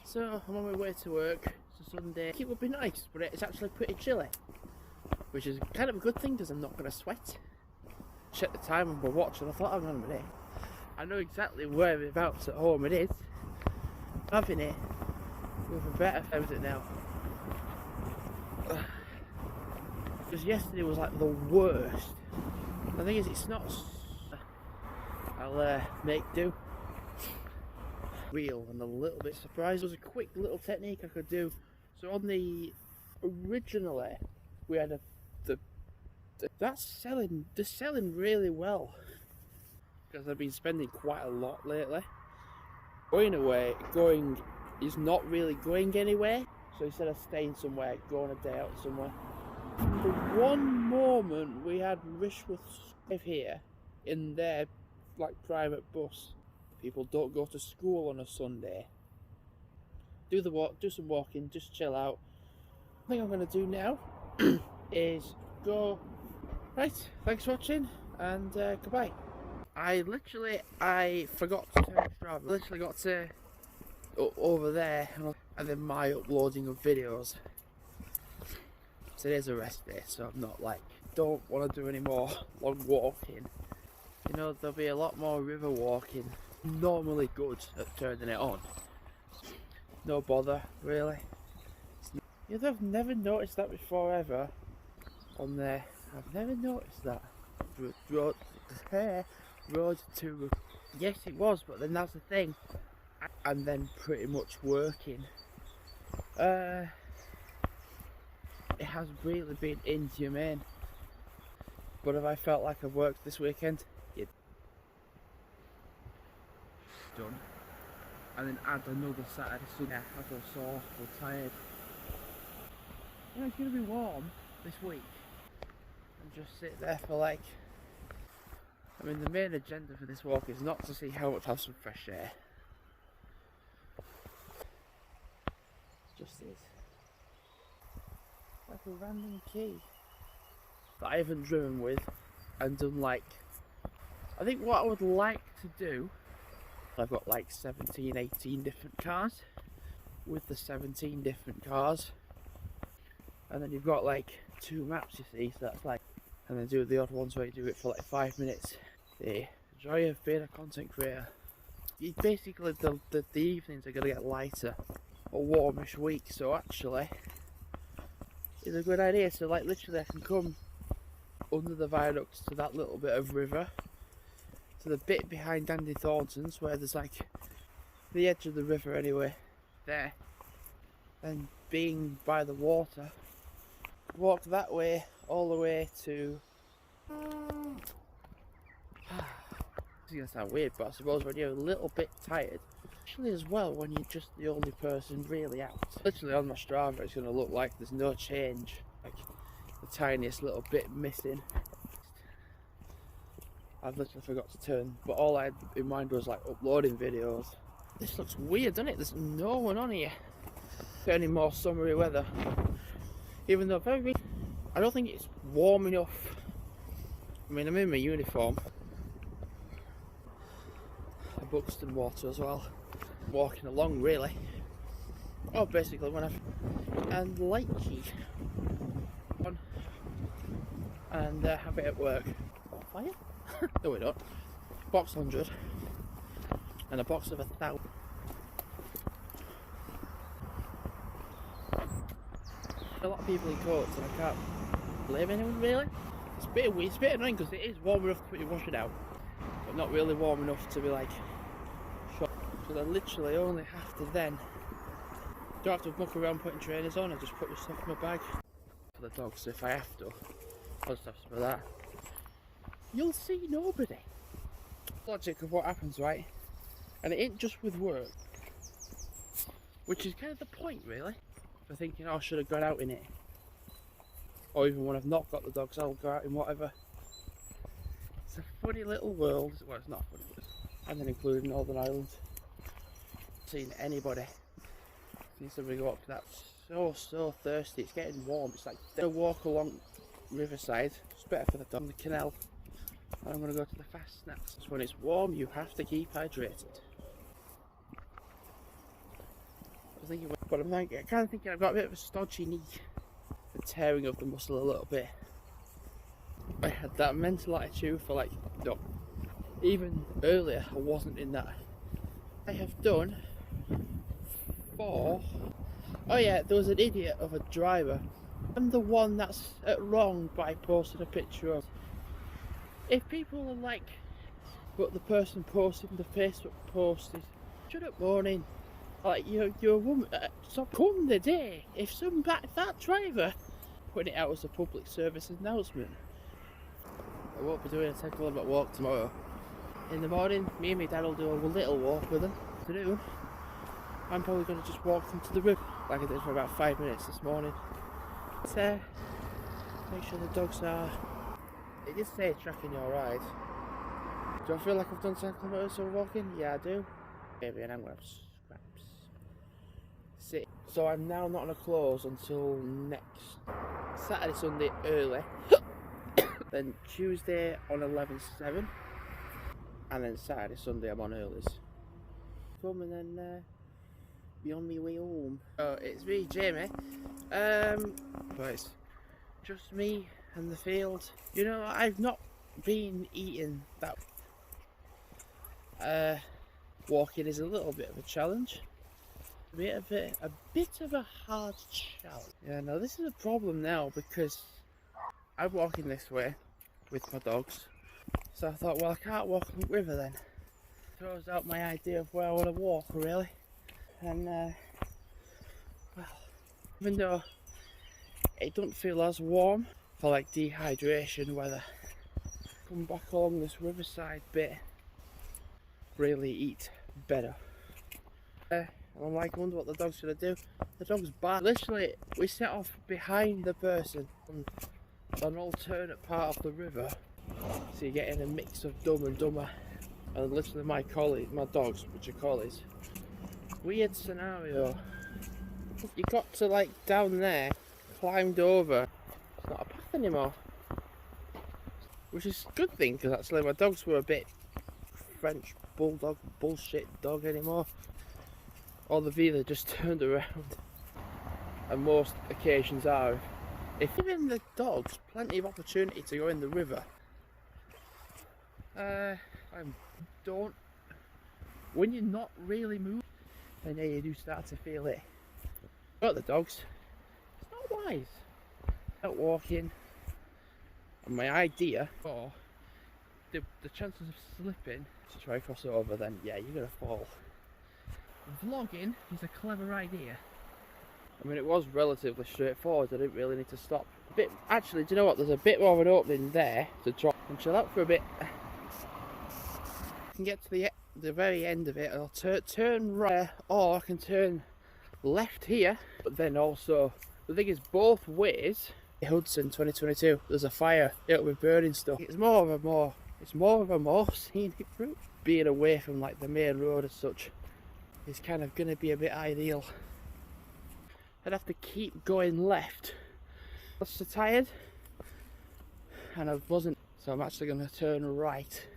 So I'm on my way to work. It's a Sunday. It would be nice, but it's actually pretty chilly, which is kind of a good thing because I'm not going to sweat. Check the time on my watch and I thought, hang on a minute, I know exactly whereabouts at home it is. I'm having it with a better feather now. Because yesterday was like the worst. The thing is, it's not. I'll make do. Real and a little bit surprised. It was a quick little technique I could do. So on the originally we had that's selling. They're selling really well because I've been spending quite a lot lately. Going is not really going anywhere. So instead of staying somewhere, going a day out somewhere. The one moment we had Rishworth here in their like private bus. People don't go to school on a Sunday. Do some walking, just chill out. I think I'm going to do now is go. Right, thanks for watching and goodbye. I forgot to turn Strava. I literally got to over there and then my uploading of videos. Today's a rest day, so I'm not don't want to do any more long walking. You know, there'll be a lot more river walking. Normally good at turning it on. No bother, really. I've never noticed that before ever on there. I've never noticed that. Road to. Yes, it was, but then that's the thing. And then pretty much working. It has really been inhumane. But have I felt like I've worked this weekend? Yeah. Done. And then add another Saturday, Sunday. I feel sore, I feel tired. You know, it's going to be warm this week. And just sit there for I mean, the main agenda for this walk is not to see how much have some fresh air. It just is. Like a random key that I haven't driven with and done I think what I would like to do, I've got 17, 18 different cars with the 17 different cars, and then you've got 2 maps, you see, so that's and then do the odd ones where you do it for 5 minutes. The joy of being a content creator. Basically the evenings are going to get lighter, a warmish week, so actually it's a good idea. So literally I can come under the viaducts to that little bit of river, to the bit behind Dandy Thornton's where there's the edge of the river anyway, there, and being by the water, walk that way all the way to it's gonna sound weird, but I suppose when you're a little bit tired, actually as well when you're just the only person really out. Literally on my Strava it's gonna look like there's no change, the tiniest little bit missing. I've literally forgot to turn, but all I had in mind was uploading videos. This looks weird, doesn't it? There's no one on here. Any more summery weather. Even though I don't think it's warm enough. I mean, I'm in my uniform. A Buxton water as well. Walking along really. Oh, basically when and lychee on and have it at work. Fire? No, we don't. Box 100 and a box of 1,000. A lot of people in coats, and I can't blame anyone really. It's a bit weird, it's a bit annoying because it is warm enough to put your washing out, but not really warm enough to be shot. So I literally only have to don't have to muck around putting trainers on, I just put your stuff in my bag. For the dogs, if I have to, I'll just have some of that. You'll see nobody. Logic of what happens, right? And it ain't just with work, which is kind of the point really. For thinking, oh, I should have gone out in it. Or even when I've not got the dogs, I'll go out in whatever. It's a funny little world. Well, it's not funny, and then including Northern Ireland. Seen anybody. Seen somebody go up to that. So thirsty. It's getting warm. It's they walk along riverside. It's better for the dog. The canal. And I'm going to go to the fast snacks. So when it's warm, you have to keep hydrated. thinking, but I'm kind of thinking I've got a bit of a stodgy knee. The tearing of the muscle a little bit. I had that mental attitude for like, no, even earlier I wasn't in that. I have done 4. Oh yeah, there was an idiot of a driver. I'm the one that's at wrong by posting a picture of. If people are like what the person posting the Facebook post is, shut up morning. Like you're a woman, so come the day if that driver putting it out as a public service announcement. I won't be doing a 10 km walk tomorrow. In the morning, me and my dad will do a little walk with him. Afternoon, I'm probably going to just walk them to the river like I did for about 5 minutes this morning. So, make sure the dogs are. It did say tracking your ride. Do I feel like I've done 10 kilometres of walking? Yeah, I do. Maybe, and I'm going to have scraps. Sit. So I'm now not going to close until next Saturday, Sunday early. Then Tuesday on 11/7. And then Saturday, Sunday I'm on earlys. Come and then be on my way home. Oh, it's me, Jamie. But it's just me and the field. You know, I've not been eating that. Walking is a little bit of a challenge. A bit of a hard challenge. Yeah, no, this is a problem now because I'm walking this way with my dogs. So I thought, well, I can't walk on the river then. Throws out my idea of where I want to walk, really. And, well, even though it doesn't feel as warm for like dehydration weather, come back along this riverside bit, really eat better. And I'm like, I wonder what the dog's gonna do. The dog's bark. Literally, we set off behind the person on an alternate part of the river. So you're getting a mix of Dumb and Dumber. And literally my dogs, which are collies. Weird scenario. You got to like down there, climbed over. It's not a path anymore. Which is a good thing, because actually my dogs were a bit French bulldog bullshit dog anymore. Or they've either just turned around. And most occasions are. If giving the dogs plenty of opportunity to go in the river, when you're not really moving, and then you do start to feel it. Got the dogs, it's not wise. Out walking, and my idea for the chances of slipping to try cross over, then yeah, you're gonna fall. Vlogging is a clever idea. I mean, it was relatively straightforward. I didn't really need to stop. Actually, do you know what? There's a bit more of an opening there to drop and chill out for a bit. I can get to the very end of it. I'll turn right, or I can turn left here. But then also, the thing is, both ways. Hudson 2022. There's a fire. It'll be burning stuff. It's more of a more scenic route. Being away from like the main road as such is kind of going to be a bit ideal. I'd have to keep going left. I was so tired, and I wasn't, so I'm actually going to turn right.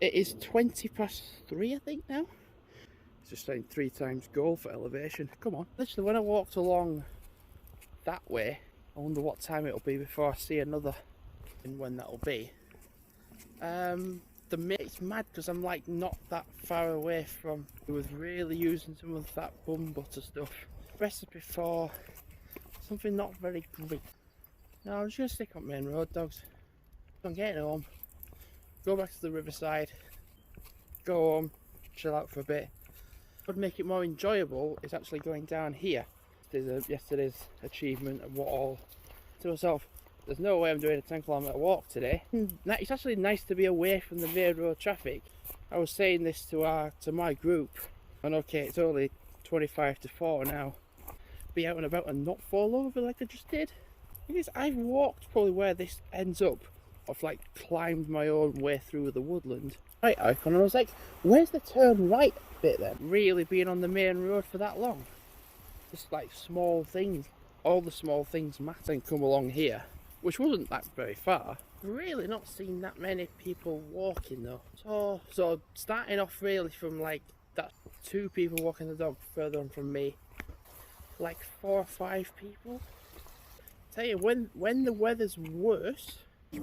It is 3:20, I think now. It's just saying 3 times goal for elevation. Come on. Literally, when I walked along that way, I wonder what time it'll be before I see another, and when that'll be. It's mad because I'm like not that far away from. I was really using some of that bum butter stuff. Recipe for something not very great. No, I'm just gonna stick on main road, dogs. I'm getting home. Go back to the riverside. Go home. Chill out for a bit. What would make it more enjoyable is actually going down here. There's yesterday's achievement of what all to myself. There's no way I'm doing a 10 km walk today. It's actually nice to be away from the main road traffic. I was saying this to my group, and okay, it's only 25 to 4 now. Be out and about and not fall over like I just did. Because I've walked probably where this ends up. I've like climbed my own way through the woodland. Right icon, and I was like, where's the turn right bit then? Really being on the main road for that long? Just like small things, all the small things matter and come along here. Which wasn't that very far. Really not seen that many people walking though. So starting off really from like that 2 people walking the dog further on from me, like 4 or 5 people. Tell you, when the weather's worse,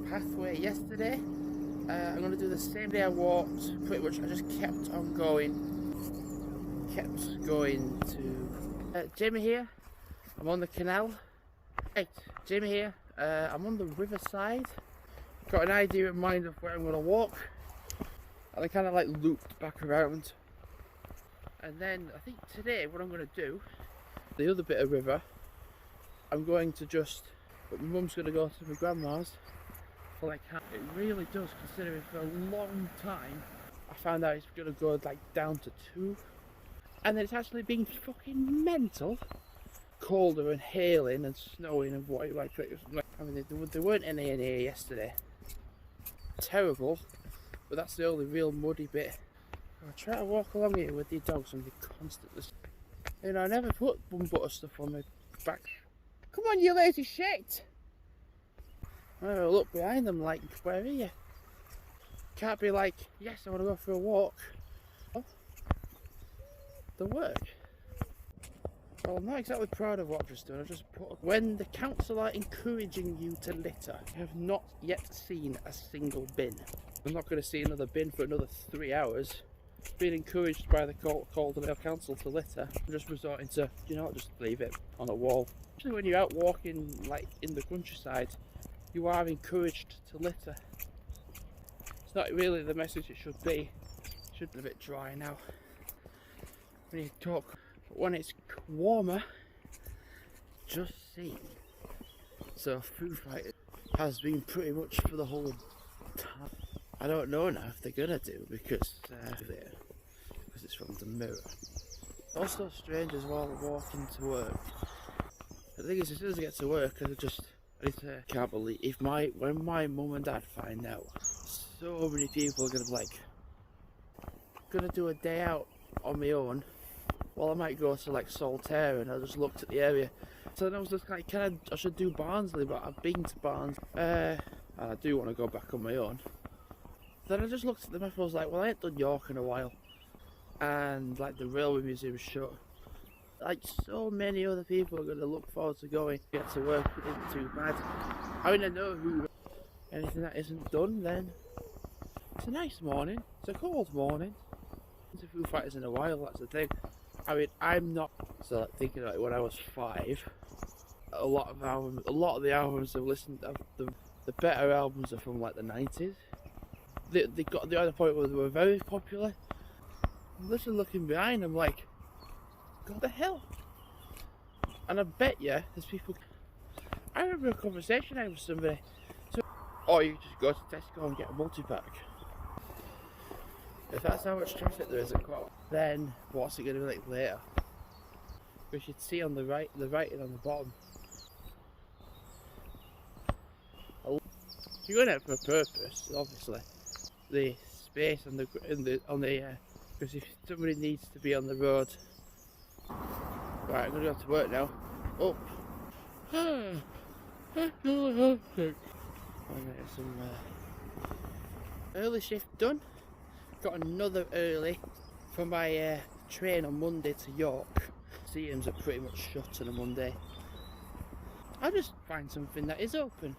pathway yesterday, I'm gonna do the same day I walked. Pretty much, I just kept on going, to Jamie here. I'm on the canal. Hey, Jamie here. I'm on the riverside. Got an idea in mind of where I'm gonna walk, and I kind of like looped back around. And then I think today, what I'm gonna do, the other bit of river, I'm going to just. But my mum's gonna go to my grandma's. Like, it really does, considering for a long time I found out it's gonna go like down to 2, and then it's actually been fucking mental, colder and hailing and snowing and what like. I mean, there weren't any in here yesterday. Terrible, but that's the only real muddy bit. I try to walk along here with the dogs and they constantly, you know, I never put bum butter stuff on my back. Come on, you lazy shit! I look behind them like, where are you? Can't be like, yes, I want to go for a walk. Oh, the work. Well, I'm not exactly proud of what I've just done. I've just put, when the council are encouraging you to litter, I have not yet seen a single bin. I'm not going to see another bin for another 3 hours. Being encouraged by the Calderdale Council to litter, I'm just resorting to, you know what, just leave it on a wall. Especially when you're out walking, like, in the countryside. You are encouraged to litter. It's not really the message it should be. It should be a bit dry now when you talk. But when it's warmer, just see. So Foo Fighters has been pretty much for the whole time. I don't know now if they're gonna do because it's from the Mirror. Also strange as well walking to work. The thing is, as soon as I get to work, I can't believe when my mum and dad find out, so many people are gonna be like, gonna do a day out on my own. Well, I might go to like Saltaire, and I just looked at the area. So then I was just like, I should do Barnsley, but I've been to Barnes, and I do want to go back on my own. Then I just looked at the map. I was like, well, I ain't done York in a while, and like the Railway Museum's shut. Like, so many other people are going to look forward to going. Get to work isn't too bad. I mean, I know who. Anything that isn't done, then it's a nice morning. It's a cold morning. Into Foo Fighters in a while. That's the thing. I mean, I'm not. So like, thinking about when I was 5, a lot of the albums I've listened to, the better albums are from like the 90s. They got the other point where they were very popular. I'm literally looking behind. I'm like, what the hell? And I bet you there's people. I remember a conversation I had with somebody. Or you just go to Tesco and get a multi-pack. If that's how much traffic there is at Co-op, then what's it going to be like later? We should see on the right, the writing on the bottom. You're going out for a purpose, obviously. The space on the because if somebody needs to be on the road. Right, I'm going to go to work now. Up. I'm going to get some early shift done. Got another early for my train on Monday to York. Museums are pretty much shut on a Monday. I'll just find something that is open.